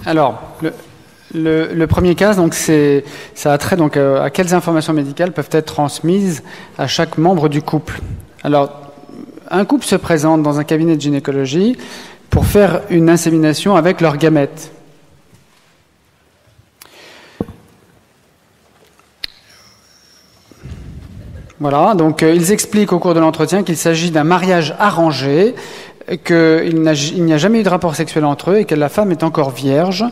Alors, le premier cas, donc, ça a trait donc, à quelles informations médicales peuvent être transmises à chaque membre du couple. Alors, un couple se présente dans un cabinet de gynécologie pour faire une insémination avec leurs gamètes. Voilà, donc ils expliquent au cours de l'entretien qu'il s'agit d'un mariage arrangé, qu'il n'y a jamais eu de rapport sexuel entre eux et que la femme est encore vierge.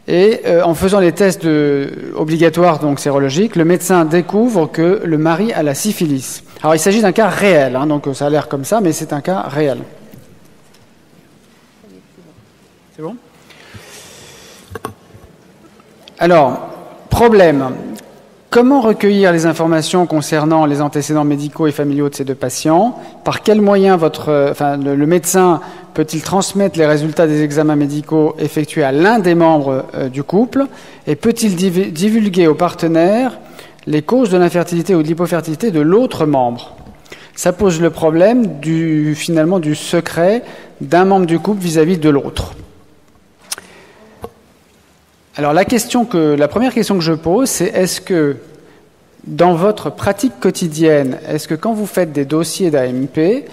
Et en faisant les tests obligatoires, donc sérologiques, le médecin découvre que le mari a la syphilis. Alors il s'agit d'un cas réel, hein, donc ça a l'air comme ça, mais c'est un cas réel. C'est bon ? Alors, problème. Comment recueillir les informations concernant les antécédents médicaux et familiaux de ces deux patients? Par quels moyens le médecin peut-il transmettre les résultats des examens médicaux effectués à l'un des membres du couple? Et peut-il divulguer aux partenaires les causes de l'infertilité ou de l'hypofertilité de l'autre membre? Ça pose le problème du secret d'un membre du couple vis-à-vis de l'autre. Alors la première question que je pose, c'est est-ce que dans votre pratique quotidienne, est-ce que quand vous faites des dossiers d'AMP,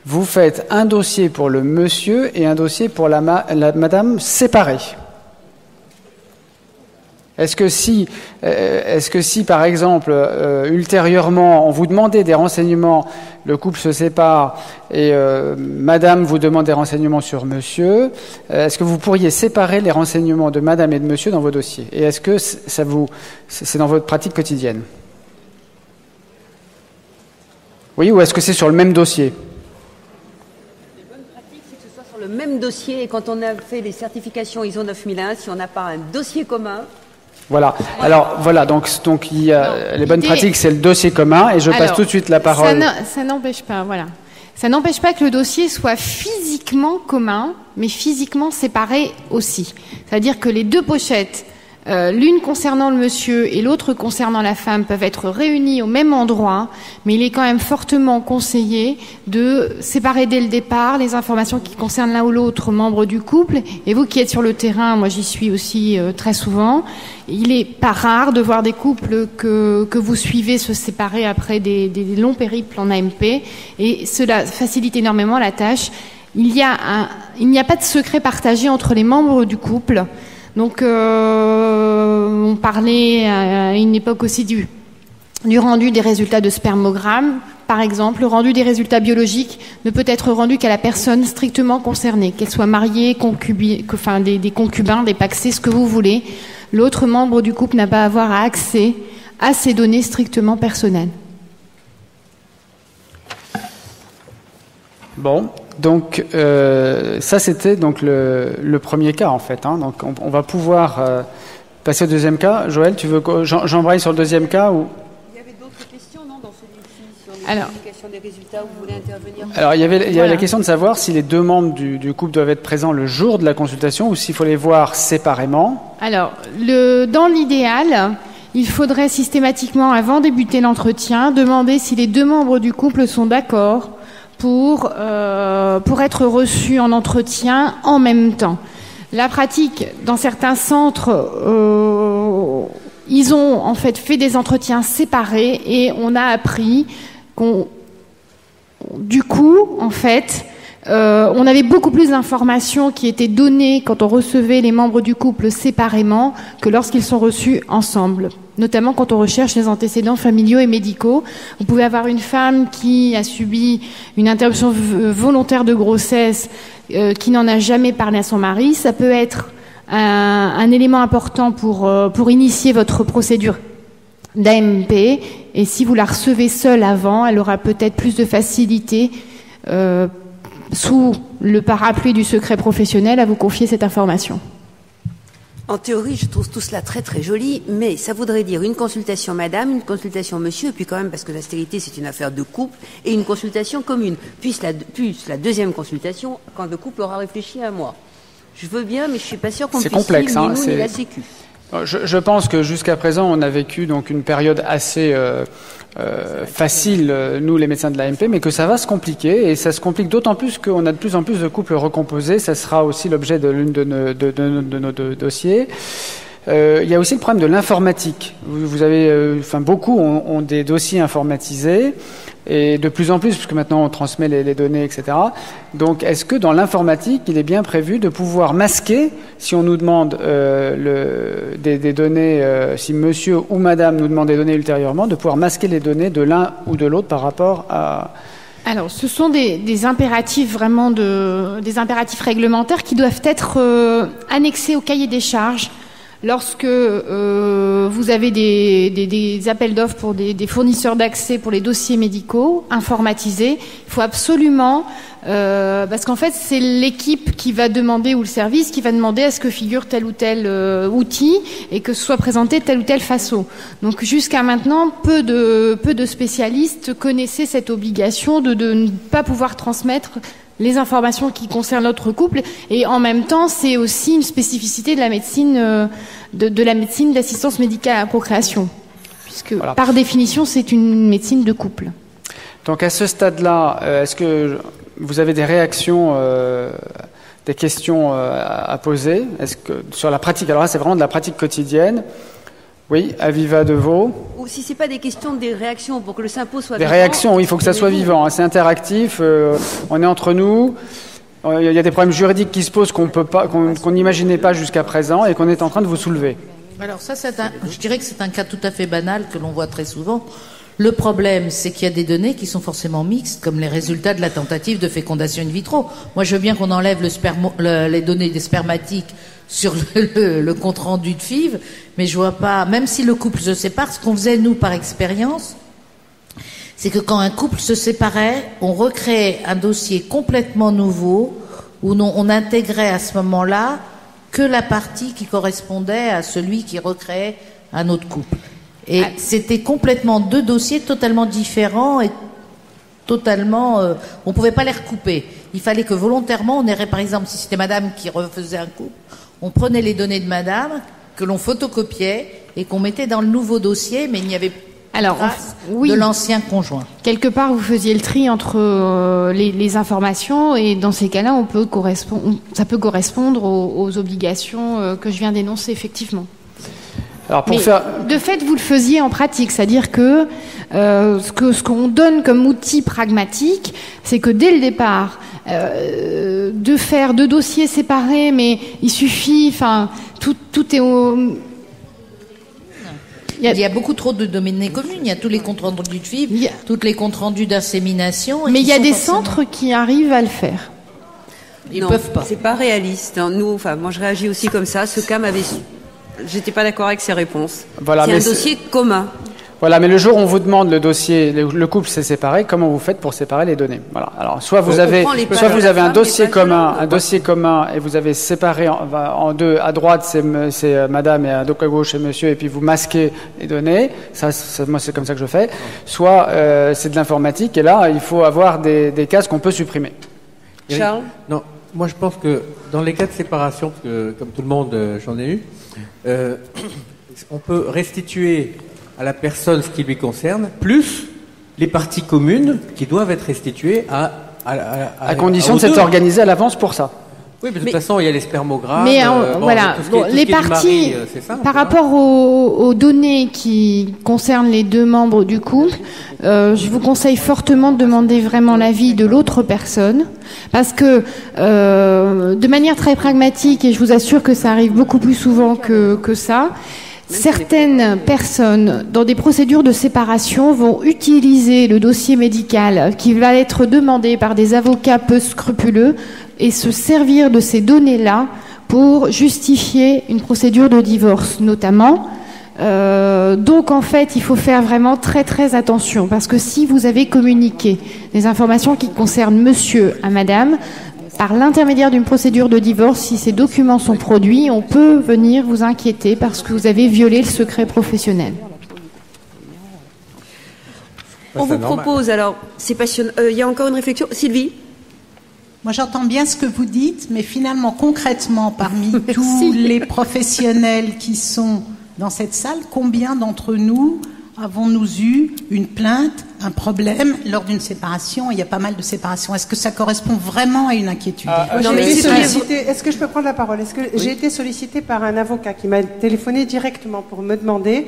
vous faites un dossier pour le monsieur et un dossier pour la madame séparés? Est-ce que si par exemple, ultérieurement, on vous demandait des renseignements, le couple se sépare et madame vous demande des renseignements sur monsieur, est-ce que vous pourriez séparer les renseignements de madame et de monsieur dans vos dossiers? Et est-ce que c'est dans votre pratique quotidienne? Oui, ou est-ce que c'est sur le même dossier? La bonne pratique, c'est que ce soit sur le même dossier, et quand on a fait les certifications ISO 9001, si on n'a pas un dossier commun. Voilà. Alors voilà, donc il y a les bonnes pratiques, c'est le dossier commun, et je passe tout de suite la parole. Ça n'empêche pas, voilà. Ça n'empêche pas que le dossier soit physiquement commun, mais physiquement séparé aussi. C'est-à-dire que les deux pochettes, l'une concernant le monsieur et l'autre concernant la femme, peuvent être réunies au même endroit, mais il est quand même fortement conseillé de séparer dès le départ les informations qui concernent l'un ou l'autre membre du couple. Et vous qui êtes sur le terrain, moi j'y suis aussi très souvent, il est pas rare de voir des couples que vous suivez se séparer après des longs périples en AMP, et cela facilite énormément la tâche. Il n'y a pas de secret partagé entre les membres du couple. Donc, on parlait à une époque aussi du rendu des résultats de spermogramme. Par exemple, le rendu des résultats biologiques ne peut être rendu qu'à la personne strictement concernée, qu'elle soit mariée, des concubins, des pacsés, ce que vous voulez. L'autre membre du couple n'a pas à avoir accès à ces données strictement personnelles. Bon. Donc ça c'était donc le premier cas en fait. Hein. Donc on va pouvoir passer au deuxième cas. Joël, tu veux que j'embraye sur le deuxième cas ou... Il y avait d'autres questions non dans celui-ci sur les publications des résultats où vous voulez intervenir? Alors il y avait la question de savoir si les deux membres du couple doivent être présents le jour de la consultation ou s'il faut les voir séparément. Alors dans l'idéal, il faudrait systématiquement, avant de débuter l'entretien, demander si les deux membres du couple sont d'accord pour être reçus en entretien en même temps. La pratique, dans certains centres, ils ont en fait des entretiens séparés, et on a appris du coup, en fait, on avait beaucoup plus d'informations qui étaient données quand on recevait les membres du couple séparément que lorsqu'ils sont reçus ensemble. Notamment quand on recherche les antécédents familiaux et médicaux. Vous pouvez avoir une femme qui a subi une interruption volontaire de grossesse, qui n'en a jamais parlé à son mari. Ça peut être un élément important pour initier votre procédure d'AMP. Et si vous la recevez seule avant, elle aura peut-être plus de facilité sous le parapluie du secret professionnel à vous confier cette information. En théorie, je trouve tout cela très très joli, mais ça voudrait dire une consultation madame, une consultation monsieur, et puis quand même, parce que la stérilité c'est une affaire de couple, et une consultation commune, puis la deuxième consultation quand le couple aura réfléchi à un mois. Je veux bien, mais je suis pas sûre qu'on puisse complexe, suivre hein, ni nous ni la Sécu. Je pense que jusqu'à présent, on a vécu donc une période assez facile, nous les médecins de l'AMP, mais que ça va se compliquer, et ça se complique d'autant plus qu'on a de plus en plus de couples recomposés. Ça sera aussi l'objet de l'une de nos dossiers. Il y a aussi le problème de l'informatique. Vous avez, beaucoup ont des dossiers informatisés, et de plus en plus, puisque maintenant on transmet les données, etc. Donc, est-ce que dans l'informatique, il est bien prévu de pouvoir masquer, si on nous demande des données, si monsieur ou madame nous demande des données ultérieurement, de pouvoir masquer les données de l'un ou de l'autre par rapport à... Alors, ce sont des impératifs vraiment des impératifs réglementaires qui doivent être annexés au cahier des charges. Lorsque vous avez des appels d'offres pour des fournisseurs d'accès pour les dossiers médicaux informatisés, il faut absolument, parce qu'en fait c'est l'équipe qui va demander, ou le service qui va demander à ce que figure tel ou tel outil et que ce soit présenté de telle ou telle façon. Donc jusqu'à maintenant, peu de spécialistes connaissaient cette obligation de ne pas pouvoir transmettre les informations qui concernent notre couple, et en même temps c'est aussi une spécificité de la médecine de la médecine d'assistance médicale à la procréation, puisque voilà, par définition c'est une médecine de couple. Donc à ce stade-là, est-ce que vous avez des réactions, des questions à poser? Est-ce que sur la pratique, alors là c'est vraiment de la pratique quotidienne. Oui, Aviva Deveau. Ou si c'est pas des questions, des réactions pour que le sympo soit vivant. Des réactions, oui, il faut que ça soit vivant. Hein, c'est interactif. On est entre nous. Il y a des problèmes juridiques qui se posent qu'on n'imaginait pas jusqu'à présent et qu'on est en train de vous soulever. Alors ça, je dirais que c'est un cas tout à fait banal que l'on voit très souvent. Le problème, c'est qu'il y a des données qui sont forcément mixtes, comme les résultats de la tentative de fécondation in vitro. Moi, je veux bien qu'on enlève les données des spermatiques sur le compte-rendu de FIV, mais je vois pas, même si le couple se sépare, ce qu'on faisait, nous, par expérience, c'est que quand un couple se séparait, on recréait un dossier complètement nouveau, où on intégrait à ce moment-là que la partie qui correspondait à celui qui recréait un autre couple. Et c'était complètement deux dossiers totalement différents et totalement... on ne pouvait pas les recouper. Il fallait que volontairement, on irait, par exemple, si c'était madame qui refaisait un couple, on prenait les données de madame, que l'on photocopiait et qu'on mettait dans le nouveau dossier, mais il n'y avait pas de trace de l'ancien conjoint. Quelque part, vous faisiez le tri entre les informations, et dans ces cas-là, ça peut correspondre aux obligations que je viens d'énoncer, effectivement. Alors de fait, vous le faisiez en pratique, c'est-à-dire que ce qu'on donne comme outil pragmatique, c'est que dès le départ, de faire deux dossiers séparés, mais il suffit, tout est au... Il y a beaucoup trop de domaines communs. Il y a tous les comptes rendus de FIV, tous les comptes rendus d'insémination. Mais il y a des centres qui arrivent à le faire. Ils peuvent pas. C'est pas réaliste. Nous, moi, je réagis aussi comme ça. Ce cas m'avait... J'étais pas d'accord avec ses réponses. Voilà, c'est un dossier commun. Voilà, mais le jour où on vous demande le dossier, le couple s'est séparé, comment vous faites pour séparer les données? Voilà. Alors, soit vous avez un dossier commun, et vous avez séparé en deux. À droite, c'est madame, et à gauche, c'est monsieur, et puis vous masquez les données. Ça, moi, c'est comme ça que je fais. Soit c'est de l'informatique, et là, il faut avoir des cases qu'on peut supprimer. Charles? Non, moi, je pense que dans les cas de séparation, parce que comme tout le monde, j'en ai eu, on peut restituer à la personne ce qui lui concerne, plus les parties communes qui doivent être restituées à condition de s'être organisé à l'avance pour ça. Oui, mais de toute façon, il y a les spermogrammes. Mais voilà, les parties, par rapport aux données qui concernent les deux membres du couple, je vous conseille fortement de demander vraiment l'avis de l'autre personne, parce que de manière très pragmatique, et je vous assure que ça arrive beaucoup plus souvent que ça, certaines personnes, dans des procédures de séparation, vont utiliser le dossier médical qui va être demandé par des avocats peu scrupuleux et se servir de ces données-là pour justifier une procédure de divorce, notamment. Donc, en fait, il faut faire vraiment très, très attention, parce que si vous avez communiqué des informations qui concernent monsieur à madame, par l'intermédiaire d'une procédure de divorce, si ces documents sont produits, on peut venir vous inquiéter parce que vous avez violé le secret professionnel. On vous propose, alors, c'est passionnant. Il y a encore une réflexion. Sylvie? Moi, j'entends bien ce que vous dites, mais finalement, concrètement, parmi tous les professionnels qui sont dans cette salle, combien d'entre nous avons-nous eu une plainte, un problème lors d'une séparation? Il y a pas mal de séparations. Est-ce que ça correspond vraiment à une inquiétude? Est-ce que je peux prendre la parole? Est-ce que j'ai été sollicitée par un avocat qui m'a téléphoné directement pour me demander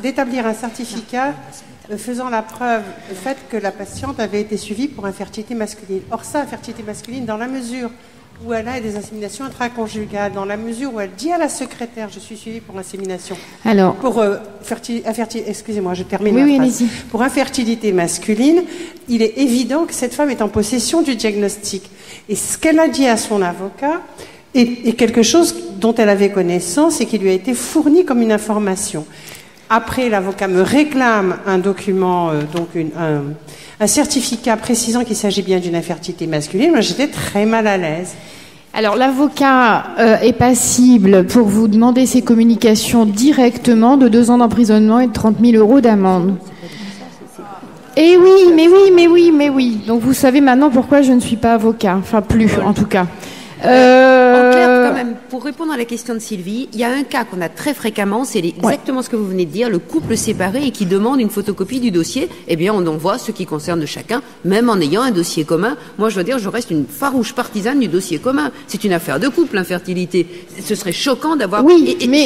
d'établir un certificat faisant la preuve du fait que la patiente avait été suivie pour infertilité masculine. Or ça, infertilité masculine, dans la mesure où elle a des inséminations intraconjugales, dans la mesure où elle dit à la secrétaire « je suis suivie pour insémination », pour excusez-moi, je termine ma phrase. Pour infertilité masculine, il est évident que cette femme est en possession du diagnostic. Et ce qu'elle a dit à son avocat est quelque chose dont elle avait connaissance et qui lui a été fourni comme une information. Après, l'avocat me réclame un document, un certificat précisant qu'il s'agit bien d'une infertilité masculine. Moi, j'étais très mal à l'aise. Alors, l'avocat est passible pour vous demander ces communications directement de 2 ans d'emprisonnement et de 30 000 € d'amende. Eh oui, mais oui. Donc, vous savez maintenant pourquoi je ne suis pas avocat. Enfin, plus, en tout cas. En clair, quand même, pour répondre à la question de Sylvie, il y a un cas qu'on a très fréquemment, c'est exactement ce que vous venez de dire, le couple séparé et qui demande une photocopie du dossier. Eh bien, on envoie ce qui concerne chacun, même en ayant un dossier commun. Moi, je dois dire, je reste une farouche partisane du dossier commun. C'est une affaire de couple, l'infertilité. Ce serait choquant d'avoir...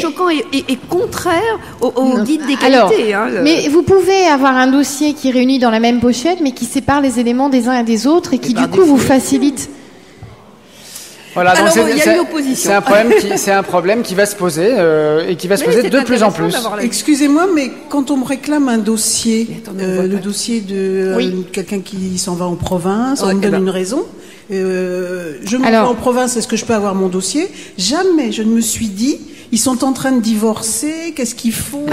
choquant et contraire au guide d'égalité. Mais vous pouvez avoir un dossier qui réunit dans la même pochette, mais qui sépare les éléments des uns et des autres et qui, du coup, vous facilite... Voilà, donc il y a une opposition. C'est un problème qui va se poser et qui va se poser de plus en plus. Excusez-moi, mais quand on me réclame un dossier, le dossier de quelqu'un qui s'en va en province, on me donne une raison. Je m'en vais en province, est-ce que je peux avoir mon dossier? Jamais je ne me suis dit, ils sont en train de divorcer, qu'est-ce qu'il faut?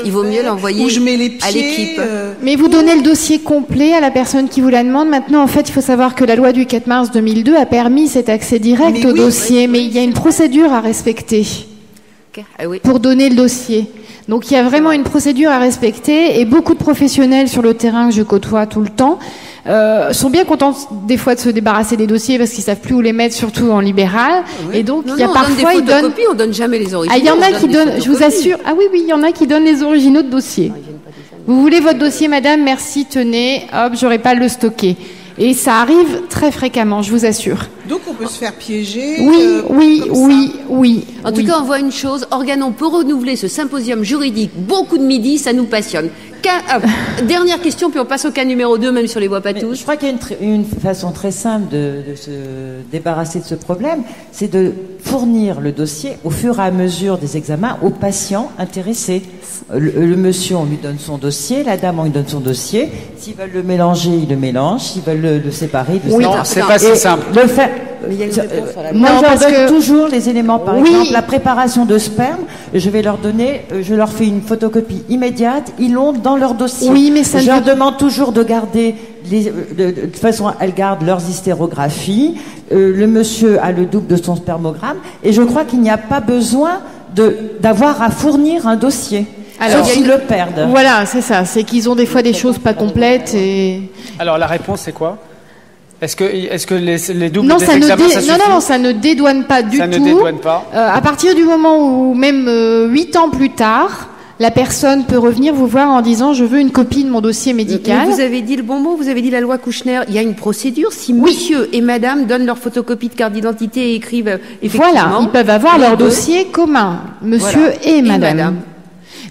Il vaut mieux l'envoyer où je mets les pieds, à l'équipe. Mais vous donnez le dossier complet à la personne qui vous la demande. Maintenant, en fait, il faut savoir que la loi du 4 mars 2002 a permis cet accès direct au dossier, mais il y a une procédure à respecter pour donner le dossier. Donc il y a vraiment une procédure à respecter et beaucoup de professionnels sur le terrain que je côtoie tout le temps sont bien contents des fois de se débarrasser des dossiers parce qu'ils savent plus où les mettre, surtout en libéral. Et donc il y a parfois ils donnent, on donne jamais les originaux. Il y en a qui donnent, je vous assure. Ah oui, il y en a qui donnent les originaux de dossiers. Vous voulez votre dossier, madame? Merci, tenez. Hop, j'aurais pas à le stocker. Et ça arrive très fréquemment, je vous assure. Donc on peut se faire piéger. Oui. En tout cas, on voit une chose, Organon peut renouveler ce symposium juridique beaucoup de midi, ça nous passionne. Dernière question, puis on passe au cas numéro 2, même sur les voix pas tous. Je crois qu'il y a une façon très simple de se débarrasser de ce problème, c'est de fournir le dossier au fur et à mesure des examens aux patients intéressés. Le monsieur, on lui donne son dossier, la dame, on lui donne son dossier. S'ils veulent le mélanger, ils le mélangent. S'ils veulent le séparer, ils le séparent. Non, c'est pas si simple. Moi, je leur donne toujours les éléments. Par exemple, la préparation de sperme, je vais leur donner, je leur fais une photocopie immédiate, ils l'ont dans leur dossier. Oui, mais ça je leur demande toujours de garder, de toute façon, elles gardent leurs hystérographies. Le monsieur a le double de son spermogramme, et je crois qu'il n'y a pas besoin d'avoir à fournir un dossier. Alors, sauf s'ils le perdent. Voilà, c'est ça. C'est qu'ils ont des fois des choses pas complètes. Alors, la réponse, c'est quoi? Est-ce que les doubles des examens, ça suffit? Non, ça ne dédouane pas du tout. Ça ne dédouane pas. À partir du moment où, même 8 ans plus tard, la personne peut revenir vous voir en disant « je veux une copie de mon dossier médical ». Vous avez dit le bon mot, vous avez dit la loi Kouchner. Il y a une procédure. Si monsieur et madame donnent leur photocopie de carte d'identité et écrivent effectivement... Voilà, ils peuvent avoir leur dossier commun, monsieur et madame.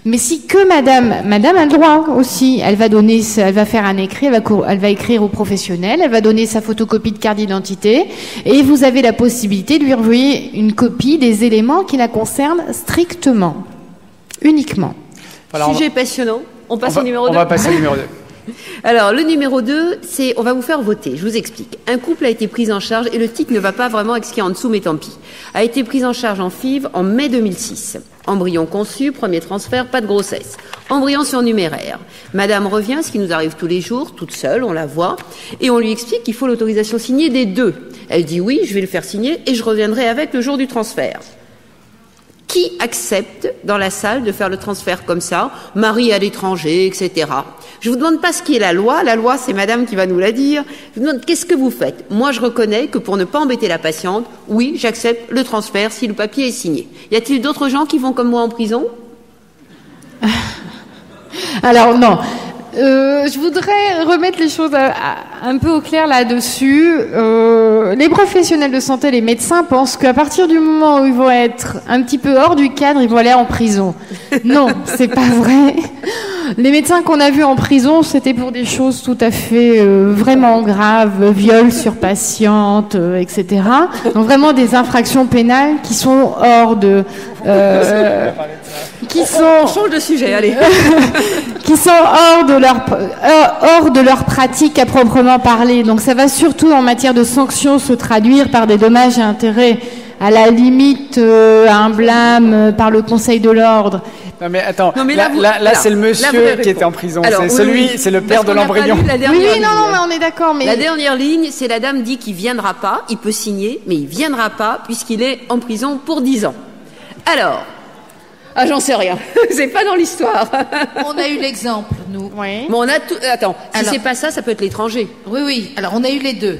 Mais si que madame a le droit aussi, elle va faire un écrit, elle va écrire au professionnel, elle va donner sa photocopie de carte d'identité et vous avez la possibilité de lui envoyer une copie des éléments qui la concernent strictement, uniquement. Voilà, sujet passionnant. On passe au numéro 2. On va passer au numéro 2. Alors, le numéro 2, on va vous faire voter. Je vous explique. Un couple a été pris en charge, et le titre ne va pas vraiment avec ce qui est en dessous, mais tant pis. A été pris en charge en FIV en mai 2006. Embryon conçu, premier transfert, pas de grossesse. Embryon surnuméraire. Madame revient, ce qui nous arrive tous les jours, toute seule, on la voit, et on lui explique qu'il faut l'autorisation signée des deux. Elle dit oui, je vais le faire signer, et je reviendrai avec le jour du transfert. Qui accepte dans la salle de faire le transfert comme ça, mari à l'étranger, etc. Je vous demande pas ce qui est la loi c'est madame qui va nous la dire. Je vous demande qu'est-ce que vous faites. Moi je reconnais que pour ne pas embêter la patiente, oui j'accepte le transfert si le papier est signé. Y a-t-il d'autres gens qui vont comme moi en prison? Alors non. Je voudrais remettre les choses un peu au clair là-dessus. Les professionnels de santé, les médecins pensent qu'à partir du moment où ils vont être un petit peu hors du cadre, ils vont aller en prison. Non, c'est pas vrai. Les médecins qu'on a vus en prison, c'était pour des choses tout à fait vraiment graves, viol sur patiente, etc. Donc vraiment des infractions pénales qui sont hors de... On change de sujet, allez. qui sont hors de leur pratique à proprement parler. Donc ça va surtout en matière de sanctions se traduire par des dommages et intérêts, à la limite un blâme par le Conseil de l'ordre. Non mais attends, là c'est le monsieur qui était en prison. Alors, c'est le père de l'embryon. Oui, non, mais on est d'accord. Mais la dernière ligne, c'est la dame dit qu'il viendra pas, il peut signer, mais il viendra pas puisqu'il est en prison pour 10 ans. Alors, j'en sais rien. C'est pas dans l'histoire. On a eu l'exemple, nous. Oui. Bon, on a tout. Attends, si c'est pas ça peut être l'étranger. Oui. Alors, on a eu les deux.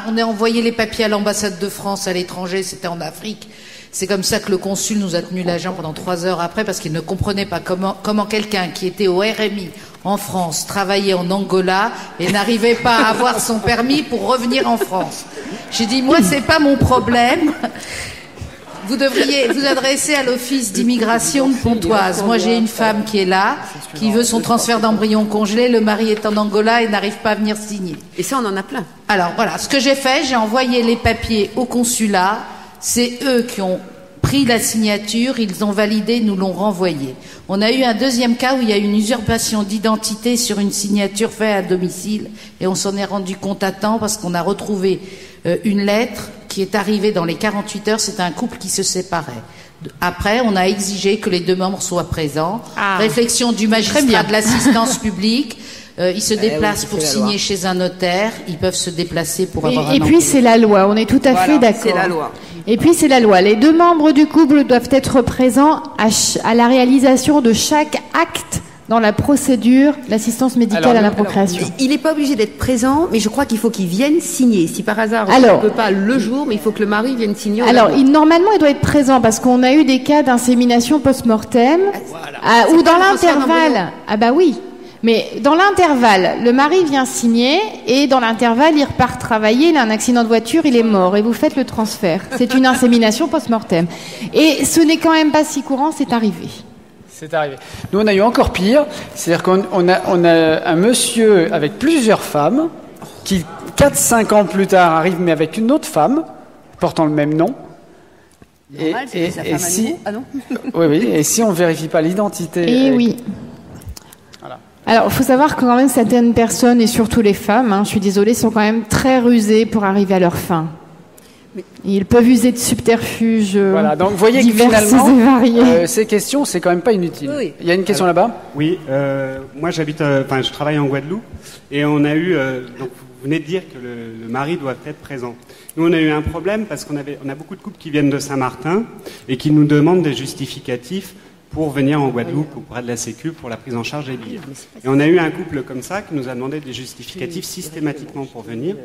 On a envoyé les papiers à l'ambassade de France à l'étranger, c'était en Afrique. C'est comme ça que le consul nous a tenu l'agent pendant 3 heures après, parce qu'il ne comprenait pas comment quelqu'un qui était au RMI en France travaillait en Angola et n'arrivait pas à avoir son permis pour revenir en France. J'ai dit, moi, c'est pas mon problème. Vous devriez vous adresser à l'office d'immigration de Pontoise. Moi, j'ai une femme qui est là, qui veut son transfert d'embryon congelé. Le mari est en Angola et n'arrive pas à venir signer. Et ça, on en a plein. Alors, voilà. Ce que j'ai fait, j'ai envoyé les papiers au consulat. C'est eux qui ont pris la signature, ils ont validé, nous l'ont renvoyé. On a eu un deuxième cas où il y a eu une usurpation d'identité sur une signature faite à domicile et on s'en est rendu compte à temps parce qu'on a retrouvé une lettre qui est arrivée dans les 48 heures. C'était un couple qui se séparait. Après, on a exigé que les 2 membres soient présents. Réflexion du magistrat de l'assistance publique. Ils se déplacent pour signer chez un notaire. Ils peuvent se déplacer pour avoir un Et puis c'est la loi. On est tout à fait d'accord. C'est la loi. Et puis c'est la loi. Les 2 membres du couple doivent être présents à la réalisation de chaque acte dans la procédure l'assistance médicale à la procréation. Il n'est pas obligé d'être présent, mais je crois qu'il faut qu'il vienne signer. Si par hasard on ne peut pas le jour, mais il faut que le mari vienne signer. Normalement, il doit être présent parce qu'on a eu des cas d'insémination post-mortem ou dans l'intervalle. Oui. Mais dans l'intervalle, le mari vient signer et dans l'intervalle, il repart travailler, il a un accident de voiture, il est mort et vous faites le transfert. C'est une insémination post-mortem. Et ce n'est quand même pas si courant, c'est arrivé. C'est arrivé. Nous, on a eu encore pire. C'est-à-dire qu'on a un monsieur avec plusieurs femmes qui, 4-5 ans plus tard, arrive mais avec une autre femme portant le même nom. Normal, et sa femme à nouveau. Ah non. Oui. Et si on ne vérifie pas l'identité... Oui. Voilà. Alors, il faut savoir que quand même certaines personnes, et surtout les femmes, je suis désolée, sont quand même très rusées pour arriver à leur fin. Ils peuvent user de subterfuges voilà, donc vous voyez que finalement, ces questions, c'est quand même pas inutile. Oui. Il y a une question là-bas. Oui, moi j'habite, je travaille en Guadeloupe et on a eu, donc vous venez de dire que le mari doit être présent. Nous on a eu un problème parce qu'on a beaucoup de couples qui viennent de Saint-Martin et qui nous demandent des justificatifs pour venir en Guadeloupe auprès de la Sécu pour la prise en charge des billets. Et on a eu un couple comme ça qui nous a demandé des justificatifs systématiquement pour venir.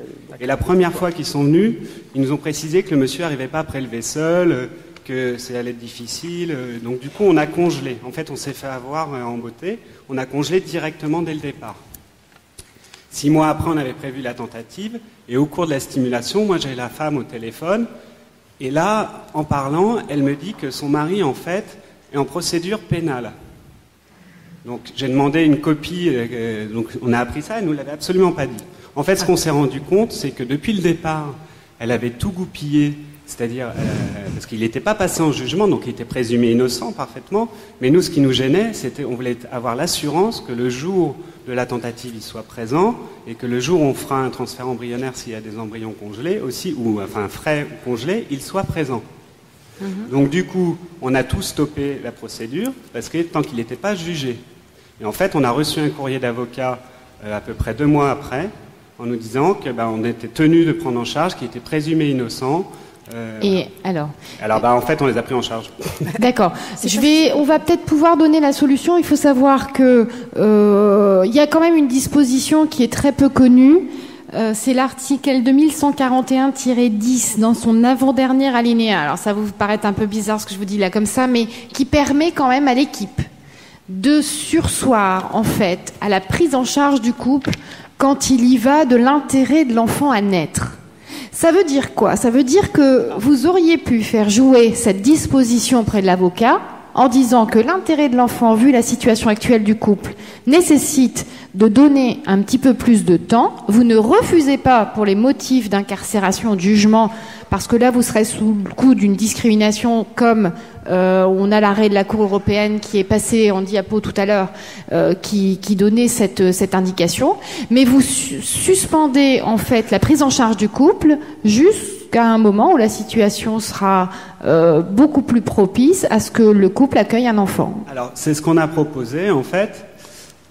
Et la première fois qu'ils sont venus, ils nous ont précisé que le monsieur n'arrivait pas à prélever seul, que ça allait être difficile. Donc du coup, on a congelé. En fait, on s'est fait avoir en beauté. On a congelé directement dès le départ. 6 mois après, on avait prévu la tentative. Et au cours de la stimulation, moi, j'ai la femme au téléphone. Et là, en parlant, elle me dit que son mari, en fait, est en procédure pénale. Donc j'ai demandé une copie, donc on a appris ça, elle ne nous l'avait absolument pas dit. En fait, ce qu'on s'est rendu compte, c'est que depuis le départ, elle avait tout goupillé, c'est-à-dire, parce qu'il n'était pas passé en jugement, donc il était présumé innocent parfaitement, mais nous, ce qui nous gênait, c'était on voulait avoir l'assurance que le jour de la tentative, il soit présent, et que le jour où on fera un transfert embryonnaire, s'il y a des embryons congelés aussi, ou enfin frais ou congelés, il soit présent. Donc du coup, on a tout stoppé la procédure parce que tant qu'il n'était pas jugé. Et en fait, on a reçu un courrier d'avocat à peu près 2 mois après, en nous disant que on était tenu de prendre en charge, qu'il était présumé innocent. Et alors en fait, on les a pris en charge. D'accord. On va peut-être pouvoir donner la solution. Il faut savoir que il y a quand même une disposition qui est très peu connue. C'est l'article 2141-10 dans son avant-dernier alinéa. Alors ça vous paraît un peu bizarre ce que je vous dis là comme ça, mais qui permet quand même à l'équipe de surseoir, en fait, à la prise en charge du couple quand il y va de l'intérêt de l'enfant à naître. Ça veut dire quoi? Ça veut dire que vous auriez pu faire jouer cette disposition auprès de l'avocat en disant que l'intérêt de l'enfant, vu la situation actuelle du couple, nécessite de donner un petit peu plus de temps. Vous ne refusez pas pour les motifs d'incarcération, de jugement, parce que là, vous serez sous le coup d'une discrimination comme on a l'arrêt de la Cour européenne qui est passé en diapo tout à l'heure, qui donnait cette indication. Mais vous suspendez en fait la prise en charge du couple jusqu'à un moment où la situation sera beaucoup plus propice à ce que le couple accueille un enfant. Alors, c'est ce qu'on a proposé en fait.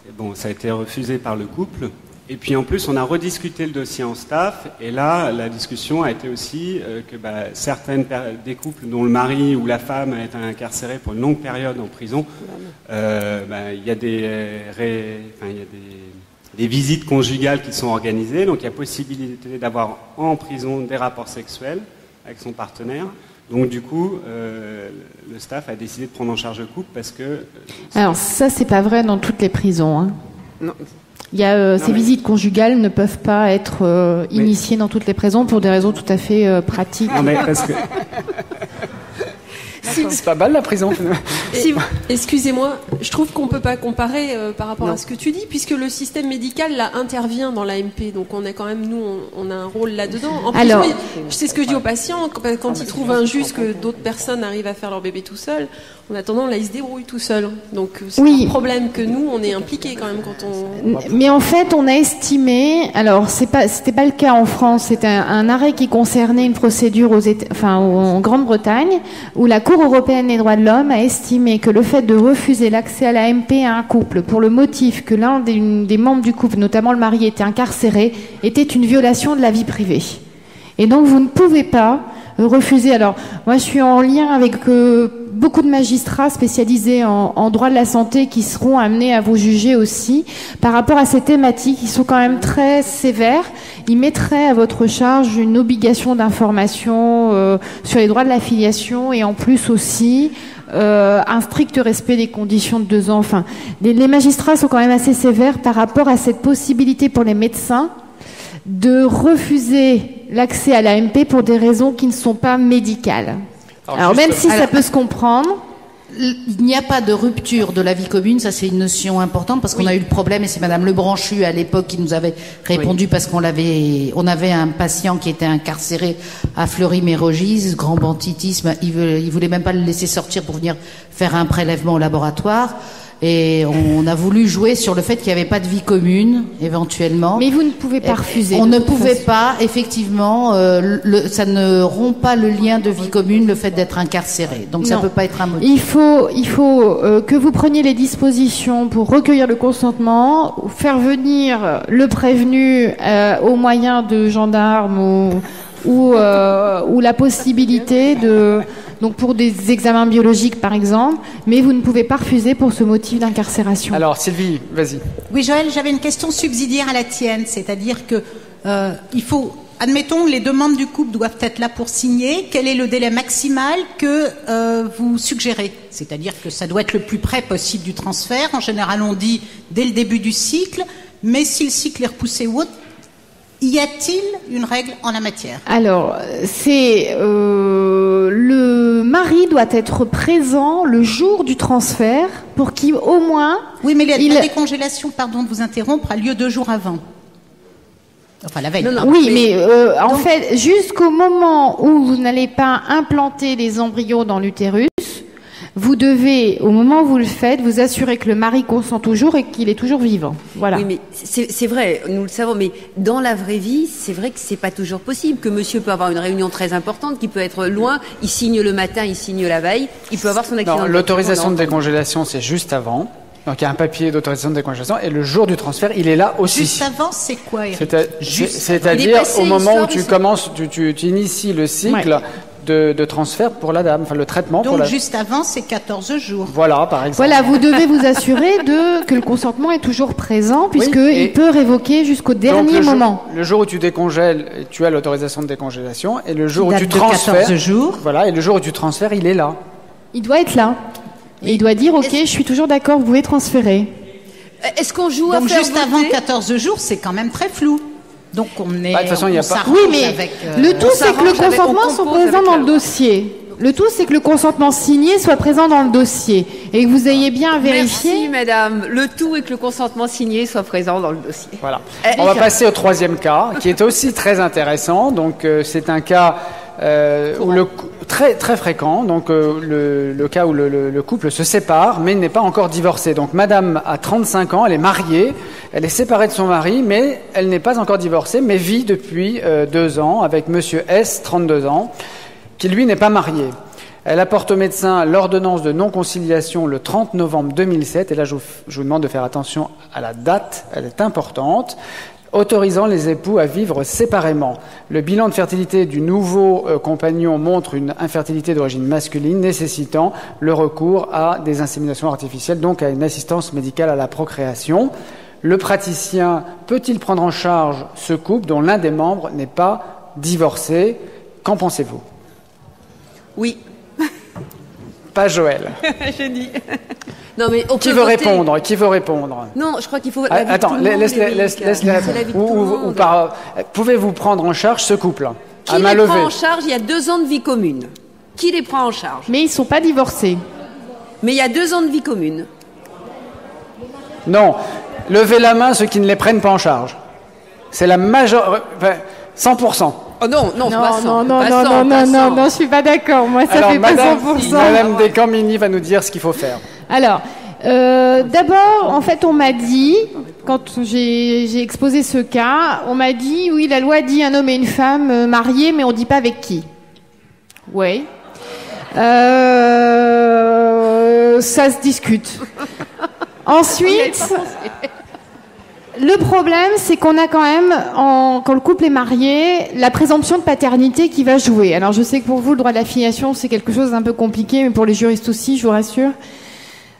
Et bon, ça a été refusé par le couple. Et puis en plus, on a rediscuté le dossier en staff, et là, la discussion a été aussi que certaines des couples dont le mari ou la femme a été incarcéré pour une longue période en prison, il y a des visites conjugales qui sont organisées, donc il y a possibilité d'avoir en prison des rapports sexuels avec son partenaire. Donc du coup, le staff a décidé de prendre en charge le couple parce que... Alors ça, c'est pas vrai dans toutes les prisons, hein. Non. Il y a, ces visites conjugales ne peuvent pas être initiées dans toutes les prisons pour des raisons tout à fait pratiques. Non, mais parce que... C'est pas mal la prison. Excusez-moi, je trouve qu'on peut pas comparer par rapport à ce que tu dis, puisque le système médical là intervient dans l'AMP, donc on est quand même on a un rôle là-dedans. En plus, alors, c'est ce que je dis aux patients quand ils trouvent injuste que d'autres personnes arrivent à faire leur bébé tout seul. En attendant, là, ils se débrouillent tout seuls. Donc c'est un problème que nous, on est impliqués quand même quand on. Mais en fait, on a estimé. Alors, c'était pas le cas en France. C'était un arrêt qui concernait une procédure en Grande-Bretagne, où la Cour européenne des droits de l'homme a estimé que le fait de refuser l'accès à l'AMP à un couple pour le motif que l'un des membres du couple, notamment le mari, était incarcéré, était une violation de la vie privée. Et donc, vous ne pouvez pas refuser. Alors, moi, je suis en lien avec beaucoup de magistrats spécialisés en droit de la santé qui seront amenés à vous juger aussi par rapport à ces thématiques qui sont quand même très sévères. Ils mettraient à votre charge une obligation d'information sur les droits de la filiation et en plus aussi un strict respect des conditions de 2 ans. Enfin, les magistrats sont quand même assez sévères par rapport à cette possibilité pour les médecins de refuser l'accès à l'AMP pour des raisons qui ne sont pas médicales. Alors même si ça peut se comprendre, il n'y a pas de rupture de la vie commune, ça c'est une notion importante parce qu'on a eu le problème, et c'est Madame Lebranchu à l'époque qui nous avait répondu parce qu'on avait un patient qui était incarcéré à Fleury-Mérogis, grand banditisme, il voulait même pas le laisser sortir pour venir faire un prélèvement au laboratoire. Et on a voulu jouer sur le fait qu'il n'y avait pas de vie commune, éventuellement. Mais vous ne pouvez pas refuser. On ne pouvait pas, effectivement, ça ne rompt pas le lien de vie commune, le fait d'être incarcéré. Donc ça ne peut pas être un motif. Il faut que vous preniez les dispositions pour recueillir le consentement, faire venir le prévenu au moyen de gendarmes ou la possibilité donc pour des examens biologiques par exemple, mais vous ne pouvez pas refuser pour ce motif d'incarcération. Alors Sylvie, vas-y. Oui Joël, j'avais une question subsidiaire à la tienne, c'est-à-dire que il faut, admettons, les 2 membres du couple doivent être là pour signer. Quel est le délai maximal que vous suggérez? C'est-à-dire que ça doit être le plus près possible du transfert. En général, on dit dès le début du cycle, mais si le cycle est repoussé ou autre, y a-t-il une règle en la matière? Alors, le mari doit être présent le jour du transfert pour qu'il au moins... Oui, mais la décongélation, pardon de vous interrompre, a lieu 2 jours avant. Enfin, la veille. Mais en fait, jusqu'au moment où vous n'allez pas implanter les embryons dans l'utérus, vous devez, au moment où vous le faites, vous assurer que le mari consent toujours et qu'il est toujours vivant. Voilà. Oui, mais c'est vrai, nous le savons, mais dans la vraie vie, c'est vrai que c'est pas toujours possible, que monsieur peut avoir une réunion très importante, qui peut être loin, il signe le matin, il signe la veille, il peut avoir son accident. Non, l'autorisation de décongélation, c'est juste avant. Donc il y a un papier d'autorisation de décongélation et le jour du transfert, il est là aussi. Juste avant, c'est quoi, Eric? C'est-à-dire au moment où tu commences, tu inities le cycle de transfert pour la dame, enfin le traitement. Donc pour la... juste avant, c'est 14 jours. Voilà, par exemple. Voilà, vous devez vous assurer que le consentement est toujours présent, puisqu'il peut révoquer jusqu'au dernier moment. Le jour où tu décongèles, tu as l'autorisation de décongélation, et le jour où tu transfères, 14 jours. voilà, et le jour où tu transfères, il est là. Il doit être là. Et il doit dire, ok, je suis toujours d'accord, vous pouvez transférer. Est-ce qu'on joue Donc à faire juste voter avant 14 jours, c'est quand même très flou. Donc on est. De toute façon, il y a pas. Oui, mais le tout, c'est que le consentement soit présent dans le dossier. Le tout, c'est que le consentement signé soit présent dans le dossier et que vous ayez bien vérifié. Merci, madame. Le tout est que le consentement signé soit présent dans le dossier. Voilà. On va passer au troisième cas, qui est aussi très intéressant. Donc, c'est un cas où très très fréquent. Donc, le cas où le couple se sépare, mais n'est pas encore divorcé. Donc, madame a 35 ans, elle est mariée, elle est séparée de son mari, mais elle n'est pas encore divorcée, mais vit depuis 2 ans avec monsieur S, 32 ans, qui lui n'est pas marié. Elle apporte au médecin l'ordonnance de non-conciliation le 30 novembre 2007, et là je vous demande de faire attention à la date, elle est importante, autorisant les époux à vivre séparément. Le bilan de fertilité du nouveau compagnon montre une infertilité d'origine masculine nécessitant le recours à des inséminations artificielles, donc à une assistance médicale à la procréation. Le praticien peut-il prendre en charge ce couple dont l'un des membres n'est pas divorcé? Qu'en pensez-vous? Oui. Pas Joël. J'ai dit. Non, mais on Qui veut répondre? Qui veut répondre? Non, je crois qu'il faut. Attends, pouvez-vous prendre en charge ce couple? Qui les prend en charge? Il y a 2 ans de vie commune. Qui les prend en charge? Mais ils ne sont pas divorcés. Mais il y a 2 ans de vie commune. Non. Levez la main ceux qui ne les prennent pas en charge. C'est la majorité. 100%. Oh non, non, pas 100. Non, je suis pas d'accord. Moi, ça fait pas 100%. Madame Descampigny va nous dire ce qu'il faut faire. Alors, d'abord, en fait, on m'a dit, quand j'ai exposé ce cas, on m'a dit, oui, la loi dit un homme et une femme mariés, mais on dit pas avec qui. Oui. Ça se discute. Ensuite, le problème, c'est qu'on a quand même, quand le couple est marié, la présomption de paternité qui va jouer. Alors, je sais que pour vous, le droit de la filiation, c'est quelque chose d'un peu compliqué, mais pour les juristes aussi, je vous rassure.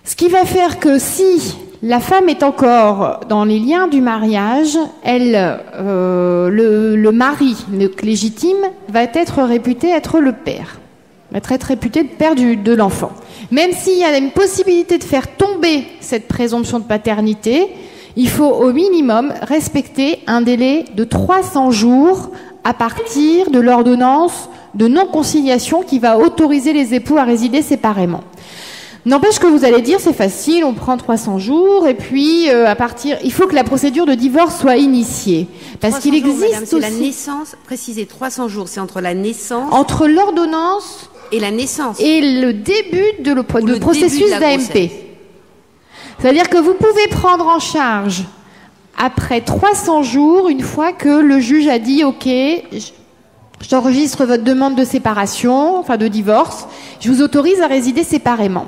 Ce qui va faire que si la femme est encore dans les liens du mariage, le mari légitime va être réputé être le père. Va être réputé le père de l'enfant. Même s'il y a une possibilité de faire tomber cette présomption de paternité, il faut au minimum respecter un délai de 300 jours à partir de l'ordonnance de non-conciliation qui va autoriser les époux à résider séparément. N'empêche que vous allez dire, c'est facile, on prend 300 jours, et puis il faut que la procédure de divorce soit initiée. Parce qu'il existe aussi... la naissance, précisez, 300 jours, c'est entre la naissance... Entre l'ordonnance... Et la naissance. Et le début de le processus d'AMP. C'est-à-dire que vous pouvez prendre en charge, après 300 jours, une fois que le juge a dit, OK, j'enregistre votre demande de séparation, enfin de divorce, je vous autorise à résider séparément.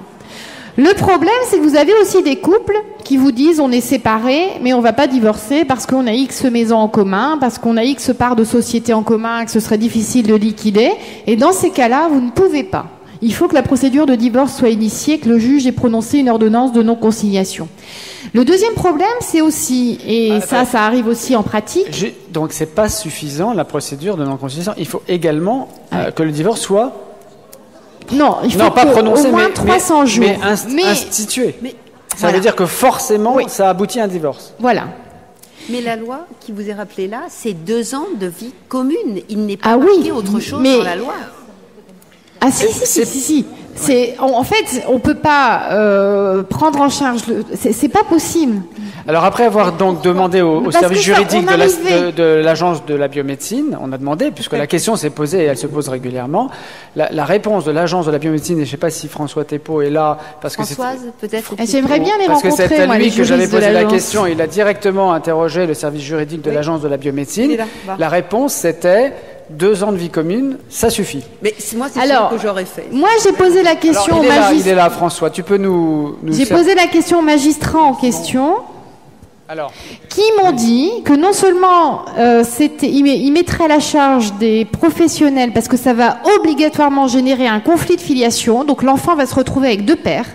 Le problème, c'est que vous avez aussi des couples qui vous disent on est séparés, mais on va pas divorcer parce qu'on a X maisons en commun, parce qu'on a X parts de société en commun, que ce serait difficile de liquider. Et dans ces cas-là, vous ne pouvez pas. Il faut que la procédure de divorce soit initiée, que le juge ait prononcé une ordonnance de non-conciliation. Le deuxième problème, c'est aussi, et ça arrive aussi en pratique... Donc c'est pas suffisant, la procédure de non-conciliation. Il faut également que le divorce soit... Non, il faut pas prononcer, au moins 300 jours. Mais institué. Ça veut dire que forcément, ça aboutit à un divorce. Voilà. Mais la loi qui vous est rappelée là, c'est 2 ans de vie commune. Il n'est pas marqué autre chose dans la loi. Ah si. En fait, on peut pas prendre en charge. C'est pas possible. Alors après avoir donc demandé au service juridique de l'agence de la biomédecine, on a demandé, puisque la question s'est posée et elle se pose régulièrement, la réponse de l'agence de la biomédecine, et je ne sais pas si François Thépeau est là, parce que Françoise, peut-être. J'aimerais bien les rencontrer. Parce que c'est à lui que j'avais posé la question. Il a directement interrogé le service juridique de l'agence de la biomédecine. La réponse c'était 2 ans de vie commune, ça suffit. Mais moi, c'est ce que j'aurais fait. Moi, j'ai posé la question au magistrat. Il est là, François. Tu peux nous J'ai posé la question au magistrat en question. Qui m'ont dit que non seulement ils mettraient à la charge des professionnels parce que ça va obligatoirement générer un conflit de filiation, donc l'enfant va se retrouver avec 2 pères,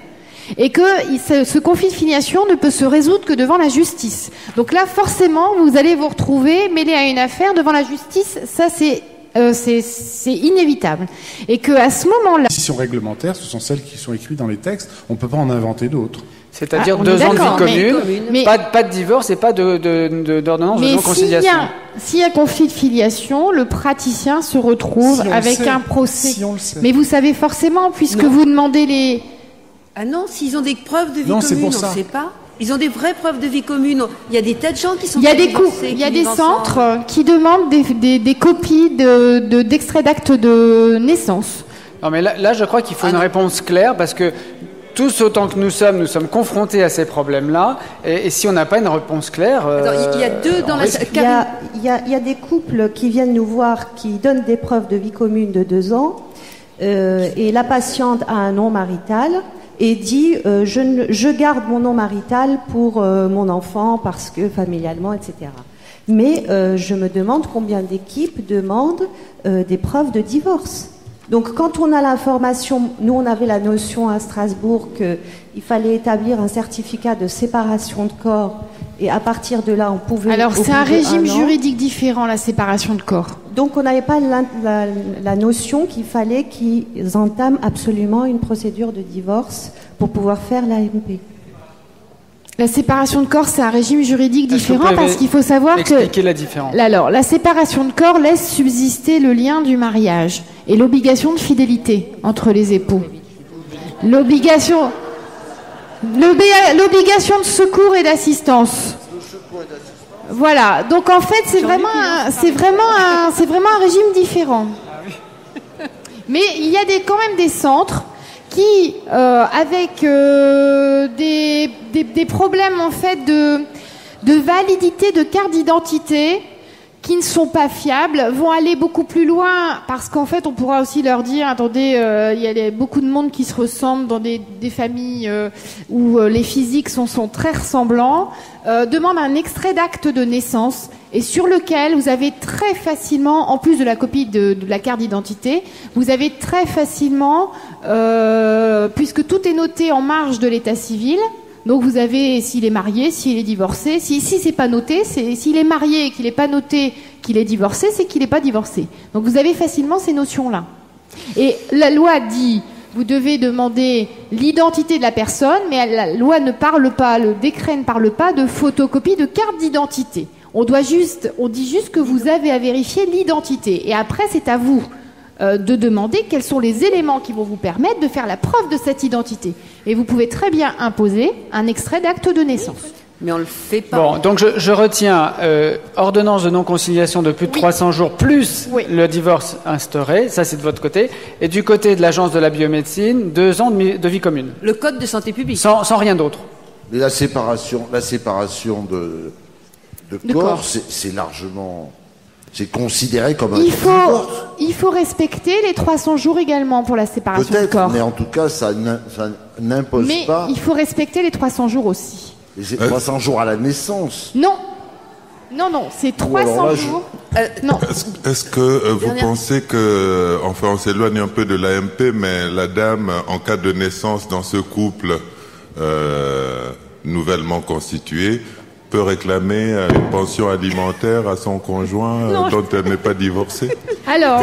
et que ce conflit de filiation ne peut se résoudre que devant la justice. Donc là, forcément, vous allez vous retrouver mêlé à une affaire devant la justice. Ça, c'est c'est inévitable. Et qu'à ce moment-là... Les décisions réglementaires, ce sont celles qui sont écrites dans les textes. On ne peut pas en inventer d'autres. C'est-à-dire 2 ans de vie commune, mais pas de divorce et pas d'ordonnance de non-conciliation. Mais s'il y a conflit de filiation, le praticien se retrouve avec un procès. Si on le sait. Mais vous savez forcément, puisque vous demandez les... Ah non, s'ils ont des preuves de vie commune, on ne sait pas. Ils ont des vraies preuves de vie commune. Il y a des tas de gens qui sont... Il y a des centres qui demandent des copies d'extraits d'actes de naissance. Non mais là je crois qu'il faut une réponse claire, parce que tous autant que nous sommes confrontés à ces problèmes-là, et si on n'a pas une réponse claire... il y a deux dans la... Il y a des couples qui viennent nous voir, qui donnent des preuves de vie commune de 2 ans, et la patiente a un nom marital, et dit je garde mon nom marital pour mon enfant, parce que familialement, etc. Mais je me demande combien d'équipes demandent des preuves de divorce. Donc quand on a l'information, nous on avait la notion à Strasbourg qu'il fallait établir un certificat de séparation de corps, et à partir de là on pouvait... Alors c'est un régime juridique différent, la séparation de corps. Donc on n'avait pas la notion qu'il fallait qu'ils entament absolument une procédure de divorce pour pouvoir faire l'AMP. La séparation de corps, c'est un régime juridique différent, parce qu'il faut savoir que... Expliquez la différence. Alors, la séparation de corps laisse subsister le lien du mariage et l'obligation de fidélité entre les époux. L'obligation de secours et d'assistance. Voilà. Donc en fait, c'est vraiment un régime différent. Mais il y a quand même des centres qui, avec des problèmes en fait de validité de carte d'identité qui ne sont pas fiables, vont aller beaucoup plus loin, parce qu'en fait on pourra aussi leur dire attendez, il y a beaucoup de monde qui se ressemble dans des familles où les physiques sont très ressemblants, demande un extrait d'acte de naissance, et sur lequel vous avez très facilement, en plus de la copie de la carte d'identité, vous avez très facilement, puisque tout est noté en marge de l'état civil, donc vous avez s'il est marié, s'il est divorcé. Si c'est pas noté, s'il est marié et qu'il n'est pas noté qu'il est divorcé, c'est qu'il n'est pas divorcé. Donc vous avez facilement ces notions-là. Et la loi dit, vous devez demander l'identité de la personne, mais la loi ne parle pas, le décret ne parle pas de photocopie de carte d'identité. On dit juste que vous avez à vérifier l'identité. Et après, c'est à vous de demander quels sont les éléments qui vont vous permettre de faire la preuve de cette identité. Et vous pouvez très bien imposer un extrait d'acte de naissance. Mais on le fait pas. Bon, donc je retiens ordonnance de non-conciliation de plus de 300 jours plus le divorce instauré, ça c'est de votre côté. Et du côté de l'agence de la biomédecine, 2 ans de vie commune. Le code de santé publique. Sans rien d'autre. Mais la séparation de corps, c'est largement... C'est considéré comme un divorce. Il faut respecter les 300 jours également pour la séparation de corps. Peut-être, mais en tout cas, ça n'impose pas... Mais il faut respecter les 300 jours aussi. Et c'est 300 jours à la naissance. Non, c'est 300 jours. Non. Est-ce que vous pensez que... Enfin, on s'éloigne un peu de l'AMP, mais la dame, en cas de naissance dans ce couple nouvellement constitué, peut réclamer une pension alimentaire à son conjoint dont elle n'est pas divorcée? Alors,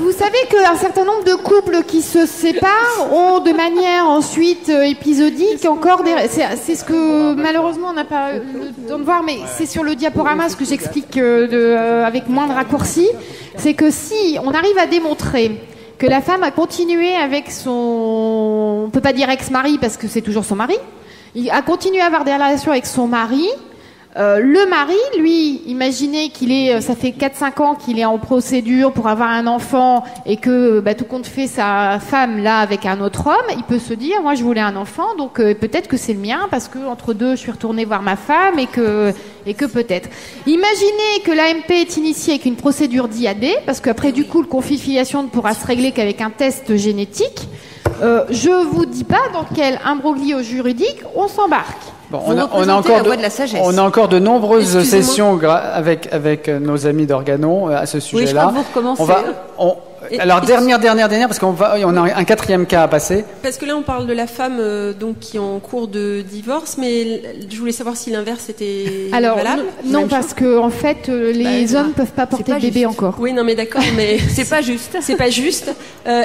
vous savez qu'un certain nombre de couples qui se séparent ont de manière ensuite épisodique encore des... C'est ce que malheureusement on n'a pas le temps de voir, mais c'est sur le diaporama ce que j'explique avec moins de raccourcis. C'est que si on arrive à démontrer que la femme a continué avec son... On ne peut pas dire ex-mari parce que c'est toujours son mari. Il a continué à avoir des relations avec son mari. Le mari, lui, imaginez ça fait 4-5 ans qu'il est en procédure pour avoir un enfant et que tout compte fait sa femme là avec un autre homme, il peut se dire moi je voulais un enfant donc peut-être que c'est le mien parce que entre deux je suis retournée voir ma femme et que peut-être. Imaginez que l'AMP est initiée avec une procédure d'IAD parce qu'après du coup le conflit de filiation ne pourra se régler qu'avec un test génétique. Je vous dis pas dans quel imbroglio juridique on s'embarque. Bon, on a encore de nombreuses sessions avec nos amis d'Organon à ce sujet-là. Oui, je crois que vous recommencez. Alors dernière, parce qu'on a un 4e cas à passer. Parce que là, on parle de la femme donc qui est en cours de divorce, mais je voulais savoir si l'inverse était valable. Non, parce que en fait, les hommes peuvent pas porter de bébé encore. Oui, non, mais d'accord, mais c'est pas juste. C'est pas juste.